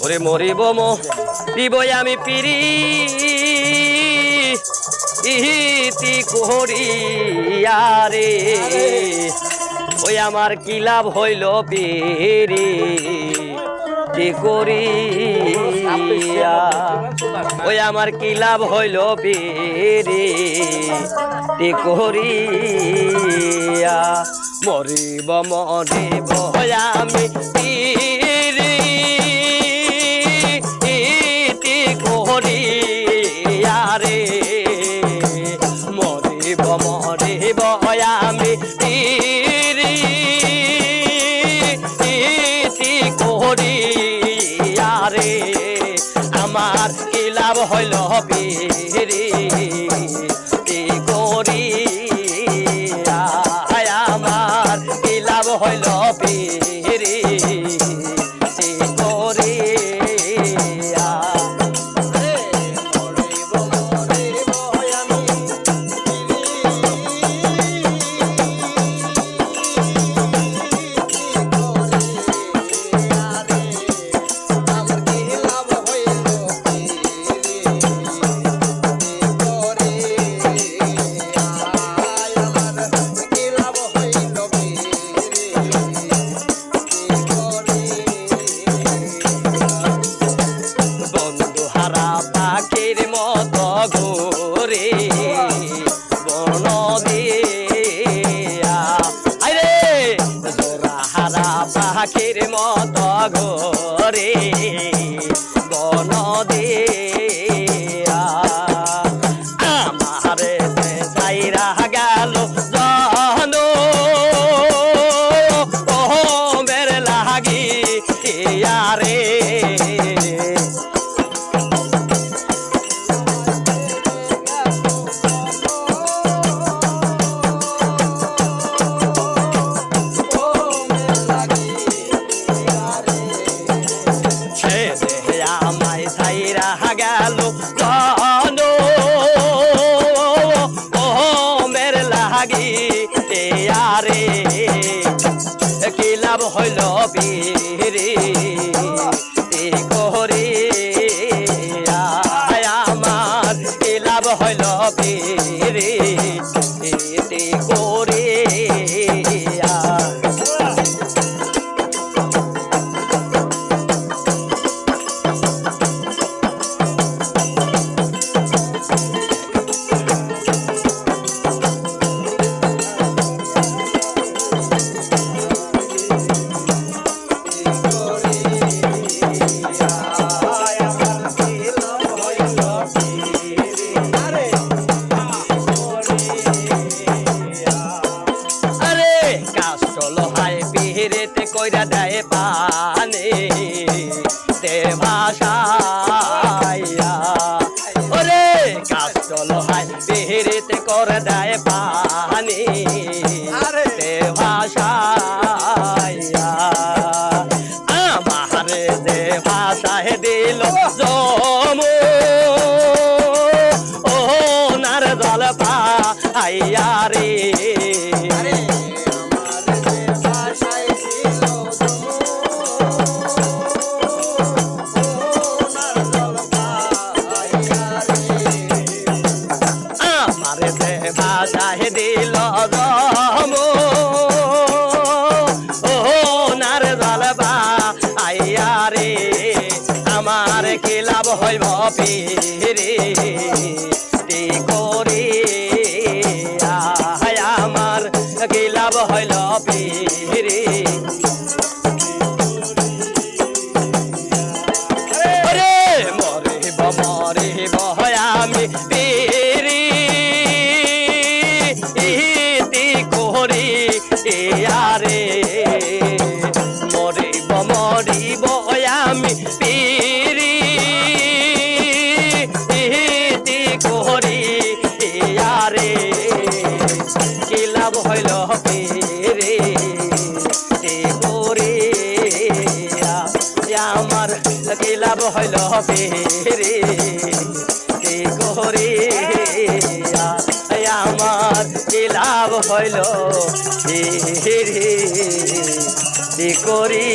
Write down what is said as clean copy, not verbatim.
ওরে মরিব মরিব আমি পিরি ইতি করিয়া রে ওই আমার কি লাভ হইল পিরি তি করিয়া ওই আমার কি লাভ হইল পিরি তি করিয়া মরিব মরিব আমি পিরি ইতি করিয়া রে মরিব মরিব আমি পিরি ইতি করিয়া রে আমার কি লাভ হইল পিরি তি করিয়া আমার কি লাভ হইল পিরি তি করিয়া পাখির মত ঘুরে বন দিয়া আরে জোড়া হারা পাখির মত ঘুরে বন দিয়া আমার যাইরা গেল জানো ও বের লাগি রে আমায় ছাইরা গেল জানো ও মের লাগি রে কি লাভ হইল বিরি করে আমার কি লাভ হইল বিরি করে পিহিরেতে কইরা দেয় পানে তে ভাষাইয়া ওরে কাস্টল হাই পিহিরেতে করে দেয় পানি তে ভাষাইয়া আমার যে ভাষায় দিল জমু ও নার জল পাইয়া রে ভাষায় দিল রম ও নার জলবা আইয়া রে আমার কি লাভ হইব পিরি তি করি আমার কি লাভ হইল পিরি মরিব মরিব আমি পিরি রে মরিব মরিব আমি পিরি করি রে কি লাভ হইল পিরি করে আমার কি লাভ হইল পিরি করে আমার কি লাভ হইল করি